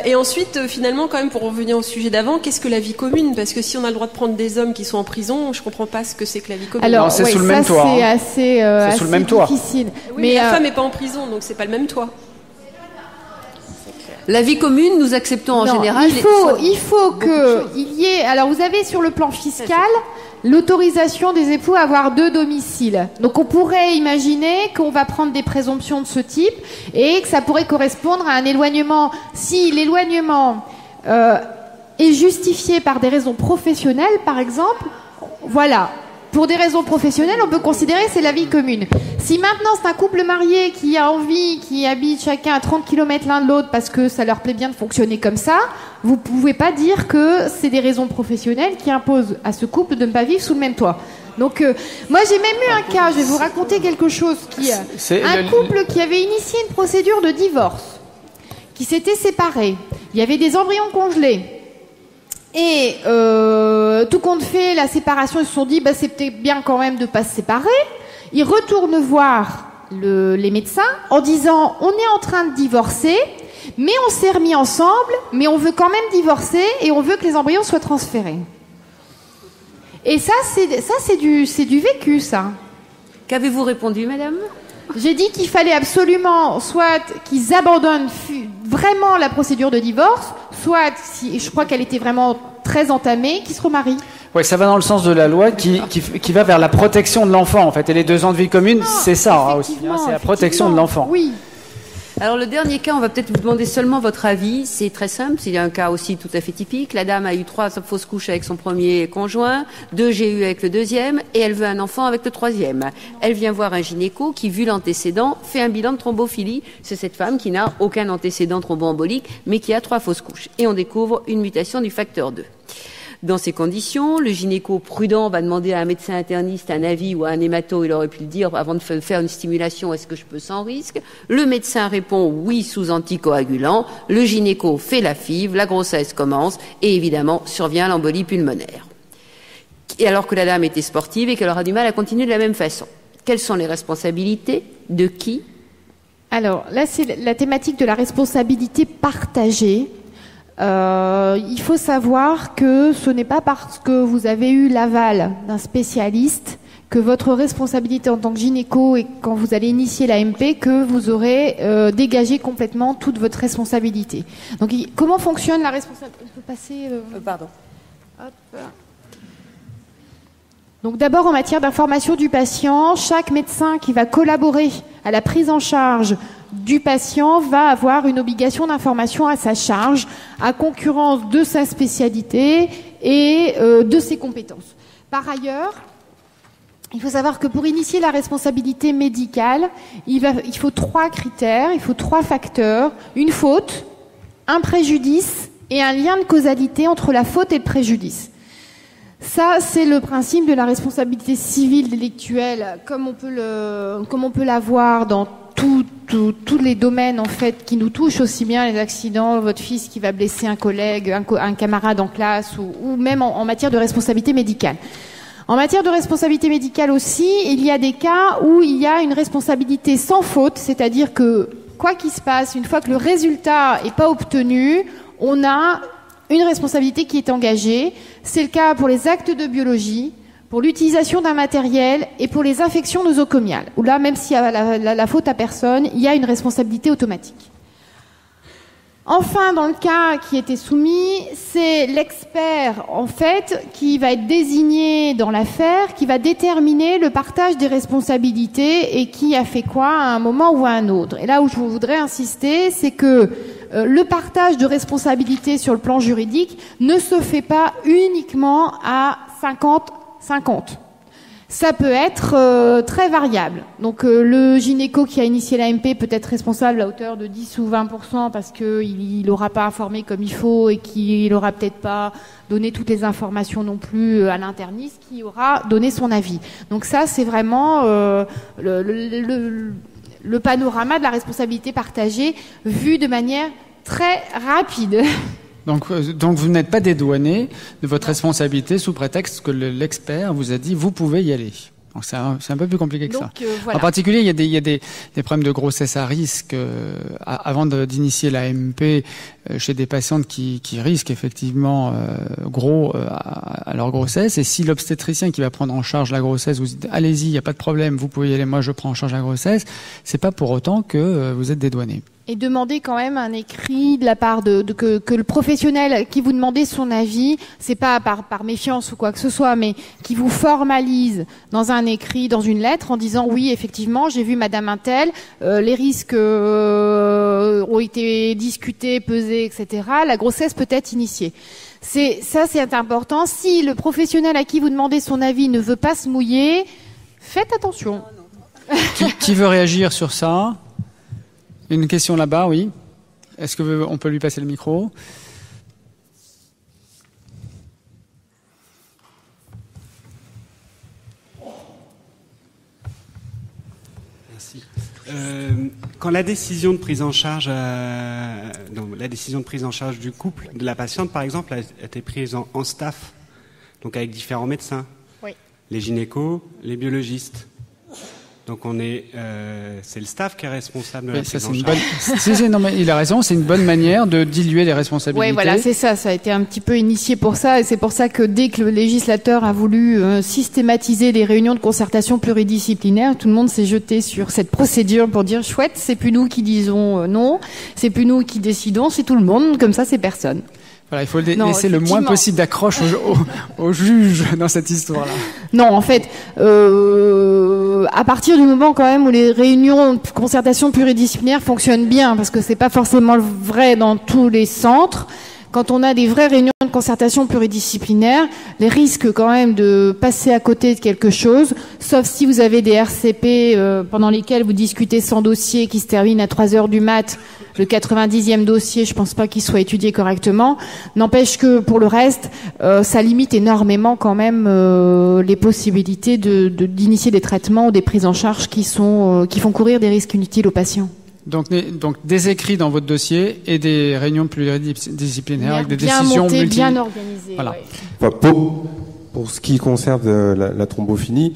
Et ensuite, finalement, quand même, pour revenir au sujet d'avant, qu'est-ce que la vie commune? Parce que si on a le droit de prendre des hommes qui sont en prison, je comprends pas ce que c'est que la vie commune. Alors, c'est sous le même toit. C'est assez, sous le même toit. Difficile. Oui, mais la femme est pas en prison, donc c'est pas le même toit. La vie commune, nous acceptons en général. Il faut qu'il y ait. Alors, vous avez sur le plan fiscal l'autorisation des époux à avoir 2 domiciles. Donc, on pourrait imaginer qu'on va prendre des présomptions de ce type et que ça pourrait correspondre à un éloignement. Si l'éloignement est justifié par des raisons professionnelles, par exemple, voilà. Pour des raisons professionnelles, on peut considérer que c'est la vie commune. Si maintenant c'est un couple marié qui a envie, qui habite chacun à 30 km l'un de l'autre parce que ça leur plaît bien de fonctionner comme ça, vous pouvez pas dire que c'est des raisons professionnelles qui imposent à ce couple de ne pas vivre sous le même toit. Donc, moi j'ai même eu un cas, je vais vous raconter quelque chose un couple qui avait initié une procédure de divorce, qui s'était séparé. Il y avait des embryons congelés. Et tout compte fait, la séparation, ils se sont dit, c'est peut-être bien quand même de pas se séparer. Ils retournent voir les médecins en disant, on est en train de divorcer, mais on s'est remis ensemble, mais on veut quand même divorcer et on veut que les embryons soient transférés. Et ça, c'est du vécu, ça. Qu'avez-vous répondu, madame ? J'ai dit qu'il fallait absolument soit qu'ils abandonnent vraiment la procédure de divorce, soit, si je crois qu'elle était vraiment très entamée, qu'ils se remarient. Oui, ça va dans le sens de la loi qui va vers la protection de l'enfant, en fait. Et les 2 ans de vie commune, c'est ça aussi. C'est la protection de l'enfant. Oui. Alors le dernier cas, on va peut-être vous demander seulement votre avis. C'est très simple, c'est un cas aussi tout à fait typique. La dame a eu 3 fausses couches avec son premier conjoint, 2 GU avec le deuxième, et elle veut un enfant avec le 3e. Elle vient voir un gynéco qui, vu l'antécédent, fait un bilan de thrombophilie. C'est cette femme qui n'a aucun antécédent thromboembolique, mais qui a 3 fausses couches. Et on découvre une mutation du facteur 2. Dans ces conditions, le gynéco prudent va demander à un médecin interniste un avis ou à un hémato, il aurait pu le dire avant de faire une stimulation, est-ce que je peux sans risque? Le médecin répond oui sous anticoagulant, le gynéco fait la FIV, la grossesse commence et évidemment survient l'embolie pulmonaire. Et alors que la dame était sportive et qu'elle aura du mal à continuer de la même façon. Quelles sont les responsabilités? De qui? Alors là, c'est la thématique de la responsabilité partagée. Il faut savoir que ce n'est pas parce que vous avez eu l'aval d'un spécialiste que votre responsabilité en tant que gynéco et quand vous allez initier l'AMP que vous aurez dégagé complètement toute votre responsabilité. Donc comment fonctionne la responsabilité? On peut passer Pardon. Hop. Donc d'abord en matière d'information du patient, chaque médecin qui va collaborer à la prise en charge du patient va avoir une obligation d'information à sa charge, à concurrence de sa spécialité et de ses compétences. Par ailleurs, il faut savoir que pour initier la responsabilité médicale, il faut 3 critères, il faut 3 facteurs, une faute, un préjudice et un lien de causalité entre la faute et le préjudice. Ça, c'est le principe de la responsabilité civile délictuelle, comme on peut l'avoir dans tous les domaines en fait qui nous touchent, aussi bien les accidents, votre fils qui va blesser un collègue, un camarade en classe, ou même en matière de responsabilité médicale. En matière de responsabilité médicale aussi, il y a des cas où il y a une responsabilité sans faute, c'est-à-dire que quoi qu'il se passe, une fois que le résultat n'est pas obtenu, on a une responsabilité qui est engagée. C'est le cas pour les actes de biologie, pour l'utilisation d'un matériel et pour les infections nosocomiales, où là, même s'il y a la faute à personne, il y a une responsabilité automatique. Enfin, dans le cas qui était soumis, c'est l'expert, en fait, qui va être désigné dans l'affaire, qui va déterminer le partage des responsabilités et qui a fait quoi à un moment ou à un autre. Et là où je voudrais insister, c'est que le partage de responsabilités sur le plan juridique ne se fait pas uniquement à 50-50. Ça peut être très variable. Donc le gynéco qui a initié l'AMP peut être responsable à hauteur de 10 ou 20% parce qu'il n'aura pas informé comme il faut et qu'il n'aura peut-être pas donné toutes les informations non plus à l'interniste qui aura donné son avis. Donc ça, c'est vraiment le panorama de la responsabilité partagée vu de manière très rapide. Donc vous n'êtes pas dédouané de votre responsabilité sous prétexte que l'expert vous a dit vous pouvez y aller. Donc c'est un peu plus compliqué que ça. Voilà. En particulier, il y a des problèmes de grossesse à risque avant d'initier l'AMP chez des patientes qui risquent effectivement gros à leur grossesse. Et si l'obstétricien qui va prendre en charge la grossesse vous dit allez-y, il n'y a pas de problème, vous pouvez y aller, moi je prends en charge la grossesse, c'est pas pour autant que vous êtes dédouané. Et demander quand même un écrit de la part que le professionnel qui vous demandait son avis, c'est pas par méfiance ou quoi que ce soit, mais qui vous formalise dans un écrit, dans une lettre, en disant oui, effectivement, j'ai vu Madame Untel, les risques ont été discutés, pesés, etc. La grossesse peut être initiée. C'est important. Si le professionnel à qui vous demandez son avis ne veut pas se mouiller, faites attention. Qui veut réagir sur ça ? Une question là-bas, oui. Est-ce qu'on peut lui passer le micro ? Merci. Quand la décision de prise en charge, du couple, de la patiente, par exemple, a été prise en staff, donc avec différents médecins, oui. Les gynécos, les biologistes. Donc c'est le staff qui est responsable de la prise en charge. Non, mais il a raison, c'est une bonne manière de diluer les responsabilités. Oui, voilà, c'est ça. Ça a été un petit peu initié pour ça, et c'est pour ça que dès que le législateur a voulu systématiser les réunions de concertation pluridisciplinaire, tout le monde s'est jeté sur cette procédure pour dire chouette, c'est plus nous qui disons non, c'est plus nous qui décidons, c'est tout le monde. Comme ça, c'est personne. Voilà, il faut laisser le moins possible d'accroche aux juges dans cette histoire-là. Non, en fait, à partir du moment quand même où les réunions de concertation pluridisciplinaire fonctionnent bien, parce que c'est pas forcément vrai dans tous les centres, quand on a des vraies réunions de concertation pluridisciplinaire, les risques quand même de passer à côté de quelque chose, sauf si vous avez des RCP pendant lesquels vous discutez sans dossier qui se termine à 3h du mat, le 90e dossier, je pense pas qu'il soit étudié correctement. N'empêche que pour le reste, ça limite énormément quand même les possibilités d'initier des traitements ou des prises en charge qui font courir des risques inutiles aux patients. Donc des écrits dans votre dossier et des réunions pluridisciplinaires avec des décisions montées, bien organisées. Voilà. Ouais. Enfin, pour ce qui concerne la thrombophilie,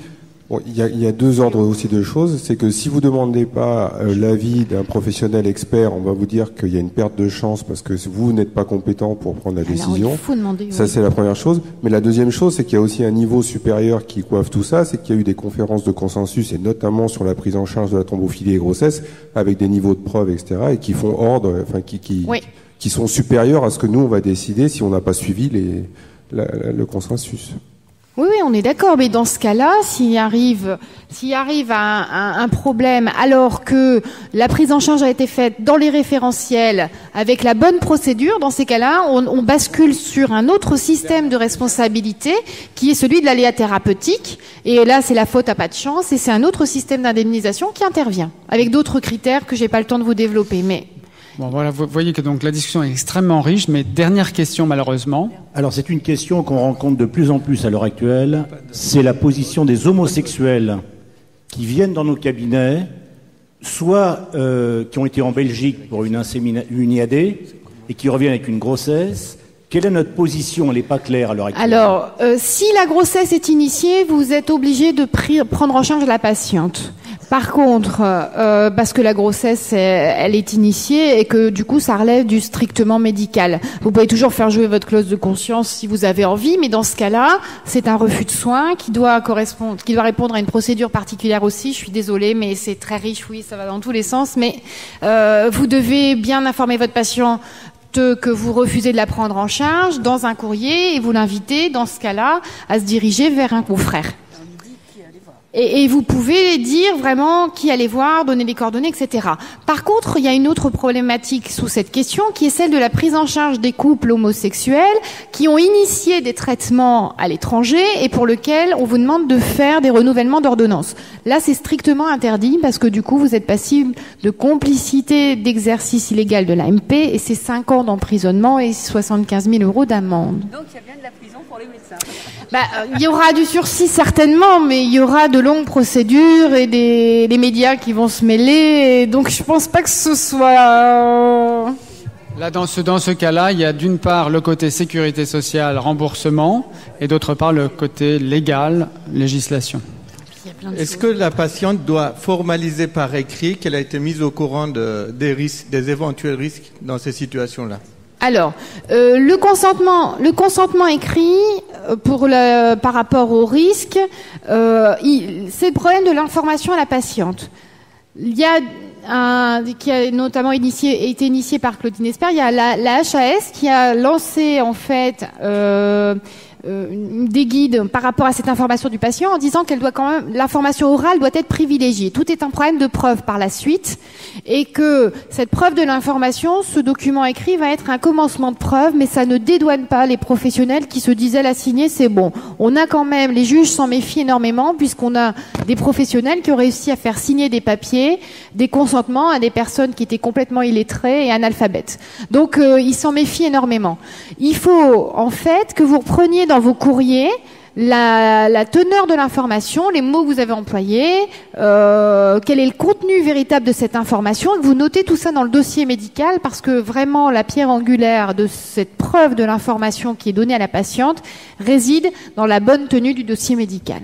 il y a deux ordres aussi de choses. C'est que si vous demandez pas l'avis d'un professionnel expert, on va vous dire qu'il y a une perte de chance parce que vous n'êtes pas compétent pour prendre la décision. Il faut demander, ça, c'est la première chose. Mais la deuxième chose, c'est qu'il y a aussi un niveau supérieur qui coiffe tout ça. C'est qu'il y a eu des conférences de consensus, et notamment sur la prise en charge de la thrombophilie et grossesse, avec des niveaux de preuves, etc., et qui font ordre, enfin, qui sont supérieurs à ce que nous, on va décider si on n'a pas suivi le consensus. Oui, on est d'accord, mais dans ce cas-là, s'il arrive un problème alors que la prise en charge a été faite dans les référentiels avec la bonne procédure, dans ces cas-là, on bascule sur un autre système de responsabilité qui est celui de l'aléa thérapeutique, et là, c'est la faute à pas de chance, et c'est un autre système d'indemnisation qui intervient, avec d'autres critères que j'ai pas le temps de vous développer, mais... Bon, voilà, vous voyez que donc la discussion est extrêmement riche, mais dernière question malheureusement. Alors c'est une question qu'on rencontre de plus en plus à l'heure actuelle, c'est la position des homosexuels qui viennent dans nos cabinets, soit qui ont été en Belgique pour une IAD et qui reviennent avec une grossesse. Quelle est notre position? Elle n'est pas claire à l'heure actuelle. Alors, si la grossesse est initiée, vous êtes obligé de prendre en charge la patiente. Par contre, parce que la grossesse, elle est initiée et que du coup, ça relève du strictement médical. Vous pouvez toujours faire jouer votre clause de conscience si vous avez envie, mais dans ce cas-là, c'est un refus de soins qui doit répondre à une procédure particulière aussi. Je suis désolée, mais c'est très riche, oui, ça va dans tous les sens. Mais vous devez bien informer votre patient que vous refusez de la prendre en charge dans un courrier et vous l'invitez, dans ce cas-là, à se diriger vers un confrère. Et vous pouvez dire vraiment qui aller voir, donner les coordonnées, etc. Par contre, il y a une autre problématique sous cette question qui est celle de la prise en charge des couples homosexuels qui ont initié des traitements à l'étranger et pour lesquels on vous demande de faire des renouvellements d'ordonnance. Là, c'est strictement interdit parce que du coup, vous êtes passible de complicité d'exercice illégal de l'AMP et c'est 5 ans d'emprisonnement et 75 000 € d'amende. Donc, il y a bien de la prison pour les médecins. Il y aura du sursis certainement, mais il y aura de longues procédures et des médias qui vont se mêler. Donc je pense pas que ce soit... Là, dans ce cas-là, il y a d'une part le côté sécurité sociale, remboursement, et d'autre part le côté légal, législation. Est-ce que la patiente doit formaliser par écrit qu'elle a été mise au courant des risques, des éventuels risques dans ces situations-là? Alors, le consentement écrit par rapport au risque, c'est le problème de l'information à la patiente. Il y a qui a notamment été initié par Claudine Espert, il y a la HAS qui a lancé en fait des guides par rapport à cette information du patient en disant qu'elle doit quand même, l'information orale doit être privilégiée. Tout est un problème de preuve par la suite et que cette preuve de l'information, ce document écrit va être un commencement de preuve, mais ça ne dédouane pas les professionnels qui se disaient la signer, c'est bon. On a quand même, les juges s'en méfient énormément puisqu'on a des professionnels qui ont réussi à faire signer des papiers, des consentements à des personnes qui étaient complètement illettrées et analphabètes. Donc ils s'en méfient énormément. Il faut en fait que vous repreniez dans vos courriers la teneur de l'information, les mots que vous avez employés, quel est le contenu véritable de cette information, et que vous notez tout ça dans le dossier médical, parce que vraiment la pierre angulaire de cette preuve de l'information qui est donnée à la patiente réside dans la bonne tenue du dossier médical.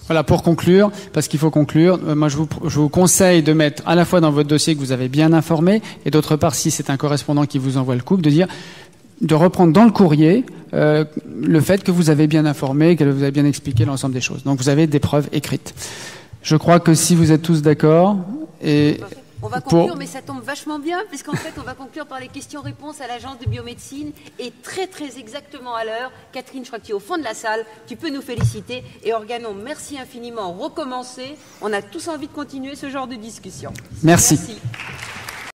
Voilà, pour conclure, parce qu'il faut conclure, moi je vous conseille de mettre à la fois dans votre dossier que vous avez bien informé, et d'autre part, si c'est un correspondant qui vous envoie le couple, de reprendre dans le courrier le fait que vous avez bien informé, que vous avez bien expliqué l'ensemble des choses. Donc vous avez des preuves écrites. Je crois que si vous êtes tous d'accord, et on va conclure, mais ça tombe vachement bien, puisqu'en fait, on va conclure par les questions-réponses à l'agence de biomédecine, et très très exactement à l'heure. Catherine, je crois que tu es au fond de la salle, tu peux nous féliciter, et Organon, merci infiniment, recommencer. On a tous envie de continuer ce genre de discussion. Merci.